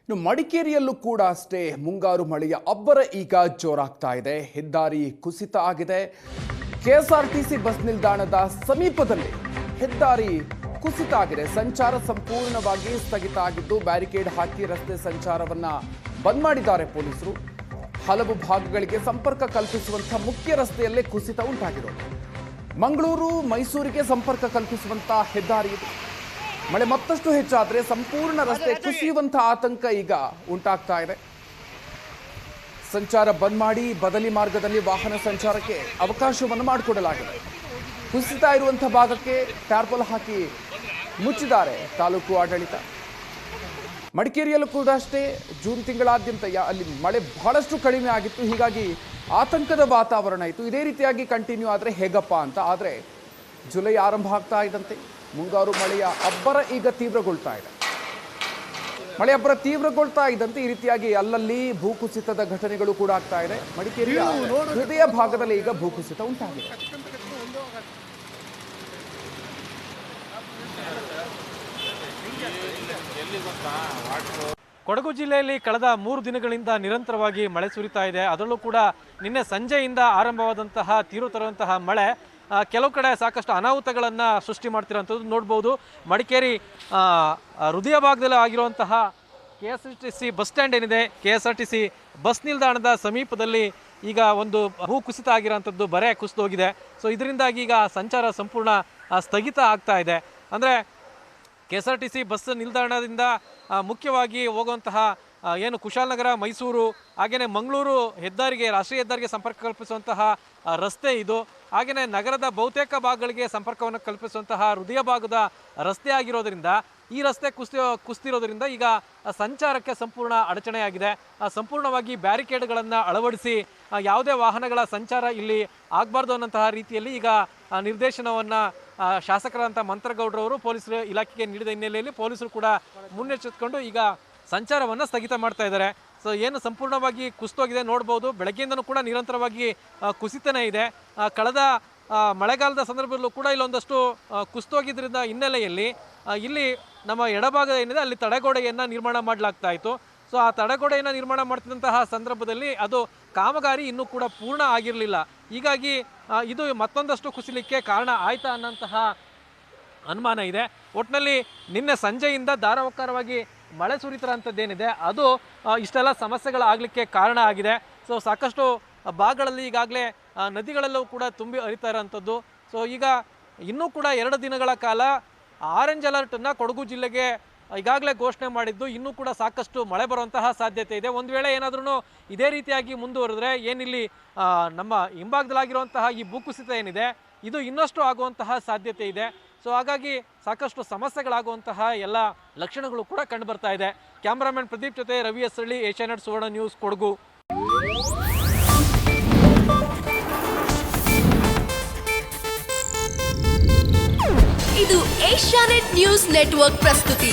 ಇನ್ನು ಮಡಿಕೇರಿಯಲ್ಲೂ ಕೂಡ ಅಷ್ಟೇ ಮುಂಗಾರು ಮಳೆಯ ಅಬ್ಬರ ಈಗ ಜೋರಾಗ್ತಾ ಇದೆ. ಹೆದ್ದಾರಿ ಕುಸಿತ ಆಗಿದೆ. ಕೆಎಸ್ಆರ್ಟಿಸಿ ಬಸ್ ನಿಲ್ದಾಣದ ಸಮೀಪದಲ್ಲಿ ಹೆದ್ದಾರಿ ಕುಸಿತ ಆಗಿದೆ. ಸಂಚಾರ ಸಂಪೂರ್ಣವಾಗಿ ಸ್ಥಗಿತ ಆಗಿದ್ದು ಬ್ಯಾರಿಕೇಡ್ ಹಾಕಿ ರಸ್ತೆ ಸಂಚಾರವನ್ನ ಬಂದ್ ಮಾಡಿದ್ದಾರೆ ಪೊಲೀಸರು. ಹಲವು ಭಾಗಗಳಿಗೆ ಸಂಪರ್ಕ ಕಲ್ಪಿಸುವಂತಹ ಮುಖ್ಯ ರಸ್ತೆಯಲ್ಲೇ ಕುಸಿತ ಉಂಟಾಗಿರೋದು. ಮಂಗಳೂರು ಮೈಸೂರಿಗೆ ಸಂಪರ್ಕ ಕಲ್ಪಿಸುವಂತಹ ಹೆದ್ದಾರಿ ಇದು. ಮಳೆ ಮತ್ತಷ್ಟು ಹೆಚ್ಚಾದರೆ ಸಂಪೂರ್ಣ ರಸ್ತೆ ಕುಸಿಯುವಂತಹ ಆತಂಕ ಈಗ ಉಂಟಾಗ್ತಾ ಇದೆ. ಸಂಚಾರ ಬಂದ್ ಮಾಡಿ ಬದಲಿ ಮಾರ್ಗದಲ್ಲಿ ವಾಹನ ಸಂಚಾರಕ್ಕೆ ಅವಕಾಶವನ್ನು ಮಾಡಿಕೊಡಲಾಗಿದೆ. ಕುಸಿತ ಇರುವಂತಹ ಭಾಗಕ್ಕೆ ಟಾರ್ಪಲ್ ಹಾಕಿ ಮುಚ್ಚಿದ್ದಾರೆ ತಾಲೂಕು ಆಡಳಿತ. ಮಡಿಕೇರಿಯಲ್ಲೂ ಕೂಡ ಅಷ್ಟೇ ಜೂನ್ ತಿಂಗಳಾದ್ಯಂತ ಅಲ್ಲಿ ಮಳೆ ಬಹಳಷ್ಟು ಕಡಿಮೆ ಆಗಿತ್ತು. ಹೀಗಾಗಿ ಆತಂಕದ ವಾತಾವರಣ ಇತ್ತು. ಇದೇ ರೀತಿಯಾಗಿ ಕಂಟಿನ್ಯೂ ಆದರೆ ಹೇಗಪ್ಪ ಅಂತ. ಆದರೆ ಜುಲೈ ಆರಂಭ ಆಗ್ತಾ ಇದ್ದಂತೆ ಮುಂಗಾರು ಮಳೆಯ ಅಬ್ಬರ ಈಗ ತೀವ್ರಗೊಳ್ತಾ ಇದೆ. ಮಳೆ ಅಬ್ಬರ ತೀವ್ರಗೊಳ್ತಾ ಇದ್ದಂತೆ ಈ ರೀತಿಯಾಗಿ ಅಲ್ಲಲ್ಲಿ ಭೂಕುಸಿತದ ಘಟನೆಗಳು ಕೂಡ ಆಗ್ತಾ ಇದೆ. ಮಡಿಕೇರಿಯ ಹೃದಯ ಭಾಗದಲ್ಲಿ ಈಗ ಭೂಕುಸಿತ ಉಂಟಾಗಿದೆ. ಕೊಡಗು ಜಿಲ್ಲೆಯಲ್ಲಿ ಕಳೆದ 3 ದಿನಗಳಿಂದ ನಿರಂತರವಾಗಿ ಮಳೆ ಸುರಿತಾ ಇದೆ. ಅದರಲ್ಲೂ ಕೂಡ ನಿನ್ನೆ ಸಂಜೆಯಿಂದ ಆರಂಭವಾದಂತಹ ತೀವ್ರ ತರುವಂತಹ ಮಳೆ ಕೆಲವು ಕಡೆ ಸಾಕಷ್ಟು ಅನಾಹುತಗಳನ್ನು ಸೃಷ್ಟಿ ಮಾಡ್ತಿರೋಂಥದ್ದು ನೋಡ್ಬೋದು. ಮಡಿಕೇರಿ ಹೃದಯ ಭಾಗದಲ್ಲಿ ಆಗಿರುವಂತಹ KSRTC ಬಸ್ ಸ್ಟ್ಯಾಂಡ್ ಏನಿದೆ, KSRTC ಬಸ್ ನಿಲ್ದಾಣದ ಸಮೀಪದಲ್ಲಿ ಈಗ ಒಂದು ಭೂ ಕುಸಿತ ಆಗಿರೋಂಥದ್ದು, ಬರೆ ಕುಸಿದೋಗಿದೆ. ಸೊ ಇದರಿಂದಾಗಿ ಈಗ ಸಂಚಾರ ಸಂಪೂರ್ಣ ಸ್ಥಗಿತ ಆಗ್ತಾ ಇದೆ. ಅಂದರೆ KSRTC ಬಸ್ ನಿಲ್ದಾಣದಿಂದ ಮುಖ್ಯವಾಗಿ ಹೋಗುವಂತಹ ಏನು ಕುಶಾಲನಗರ, ಮೈಸೂರು, ಹಾಗೆಯೇ ಮಂಗಳೂರು ಹೆದ್ದಾರಿಗೆ, ರಾಷ್ಟ್ರೀಯ ಹೆದ್ದಾರಿಗೆ ಸಂಪರ್ಕ ಕಲ್ಪಿಸುವಂತಹ ರಸ್ತೆ ಇದು. ಹಾಗೆಯೇ ನಗರದ ಬಹುತೇಕ ಭಾಗಗಳಿಗೆ ಸಂಪರ್ಕವನ್ನು ಕಲ್ಪಿಸುವಂತಹ ಹೃದಯ ಭಾಗದ ರಸ್ತೆ ಆಗಿರೋದ್ರಿಂದ ಈ ರಸ್ತೆ ಕುಸಿತಿರೋದ್ರಿಂದ ಈಗ ಸಂಚಾರಕ್ಕೆ ಸಂಪೂರ್ಣ ಅಡಚಣೆಯಾಗಿದೆ. ಸಂಪೂರ್ಣವಾಗಿ ಬ್ಯಾರಿಕೇಡ್ಗಳನ್ನು ಅಳವಡಿಸಿ ಯಾವುದೇ ವಾಹನಗಳ ಸಂಚಾರ ಇಲ್ಲಿ ಆಗಬಾರ್ದು ಅನ್ನೋಂತಹ ರೀತಿಯಲ್ಲಿ ಈಗ ನಿರ್ದೇಶನವನ್ನು ಶಾಸಕರಂಥ ಮಂತ್ರಗೌಡರವರು ಪೊಲೀಸರು ಇಲಾಖೆಗೆ ನೀಡಿದ ಹಿನ್ನೆಲೆಯಲ್ಲಿ ಪೊಲೀಸರು ಕೂಡ ಮುನ್ನೆಚ್ಚರಿಸಿಕೊಂಡು ಈಗ ಸಂಚಾರವನ್ನು ಸ್ಥಗಿತ ಮಾಡ್ತಾ ಇದ್ದಾರೆ. ಸೊ ಏನು ಸಂಪೂರ್ಣವಾಗಿ ಕುಸಿತೋಗಿದೆ ನೋಡ್ಬೋದು. ಬೆಳಗ್ಗೆಯಿಂದನೂ ಕೂಡ ನಿರಂತರವಾಗಿ ಕುಸಿತನೇ ಇದೆ. ಕಳೆದ ಮಳೆಗಾಲದ ಸಂದರ್ಭದಲ್ಲೂ ಕೂಡ ಇಲ್ಲೊಂದಷ್ಟು ಕುಸಿತೋಗಿದ್ದರಿಂದ ಹಿನ್ನೆಲೆಯಲ್ಲಿ ಇಲ್ಲಿ ನಮ್ಮ ಎಡಭಾಗ ಏನಿದೆ ಅಲ್ಲಿ ತಡೆಗೋಡೆಯನ್ನು ನಿರ್ಮಾಣ ಮಾಡಲಾಗ್ತಾ ಇತ್ತು. ಸೊ ಆ ತಡೆಗೋಡೆಯನ್ನು ನಿರ್ಮಾಣ ಮಾಡ್ತಿದ್ದಂತಹ ಸಂದರ್ಭದಲ್ಲಿ ಅದು ಕಾಮಗಾರಿ ಇನ್ನೂ ಕೂಡ ಪೂರ್ಣ ಆಗಿರಲಿಲ್ಲ. ಹೀಗಾಗಿ ಇದು ಮತ್ತೊಂದಷ್ಟು ಕುಸಿಲಿಕ್ಕೆ ಕಾರಣ ಆಯ್ತಾ ಅನ್ನೋಂತಹ ಅನುಮಾನ ಇದೆ. ಒಟ್ಟಿನಲ್ಲಿ ನಿನ್ನೆ ಸಂಜೆಯಿಂದ ಧಾರಾವಾರವಾಗಿ ಮಳೆ ಸುರಿತಿರೋಂಥದ್ದೇನಿದೆ ಅದು ಇಷ್ಟೆಲ್ಲ ಸಮಸ್ಯೆಗಳಾಗಲಿಕ್ಕೆ ಕಾರಣ ಆಗಿದೆ. ಸೊ ಸಾಕಷ್ಟು ಭಾಗಗಳಲ್ಲಿ ಈಗಾಗಲೇ ನದಿಗಳೆಲ್ಲವೂ ಕೂಡ ತುಂಬಿ ಹರಿತಾ ಇರೋಂಥದ್ದು. ಸೊ ಈಗ ಇನ್ನೂ ಕೂಡ 2 ದಿನಗಳ ಕಾಲ ಆರೆಂಜ್ ಅಲರ್ಟನ್ನು ಕೊಡಗು ಜಿಲ್ಲೆಗೆ ಈಗಾಗಲೇ ಘೋಷಣೆ ಮಾಡಿದ್ದು, ಇನ್ನೂ ಕೂಡ ಸಾಕಷ್ಟು ಮಳೆ ಬರುವಂತಹ ಸಾಧ್ಯತೆ ಇದೆ. ಒಂದು ವೇಳೆ ಏನಾದ್ರೂ ಇದೇ ರೀತಿಯಾಗಿ ಮುಂದುವರೆದ್ರೆ ಏನಿಲ್ಲಿ ನಮ್ಮ ಹಿಂಭಾಗದಲ್ಲಾಗಿರುವಂತಹ ಈ ಭೂಕುಸಿತ ಏನಿದೆ ಇದು ಇನ್ನಷ್ಟು ಆಗುವಂತಹ ಸಾಧ್ಯತೆ ಇದೆ. ಸೊ ಹಾಗಾಗಿ ಸಾಕಷ್ಟು ಸಮಸ್ಯೆಗಳಾಗುವಂತಹ ಎಲ್ಲ ಲಕ್ಷಣಗಳು ಕೂಡ ಕಂಡು ಬರ್ತಾ ಇದೆ. ಕ್ಯಾಮ್ರಾಮನ್ ಪ್ರದೀಪ್ ಜೊತೆ ರವಿ ಎಸ್ಸಳ್ಳಿ, ಏಷ್ಯಾನೆಟ್ ಸುವರ್ಣ ನ್ಯೂಸ್, ಕೊಡಗು. ಇದು ಏಷ್ಯಾನೆಟ್ ನ್ಯೂಸ್ ನೆಟ್ವರ್ಕ್ ಪ್ರಸ್ತುತಿ.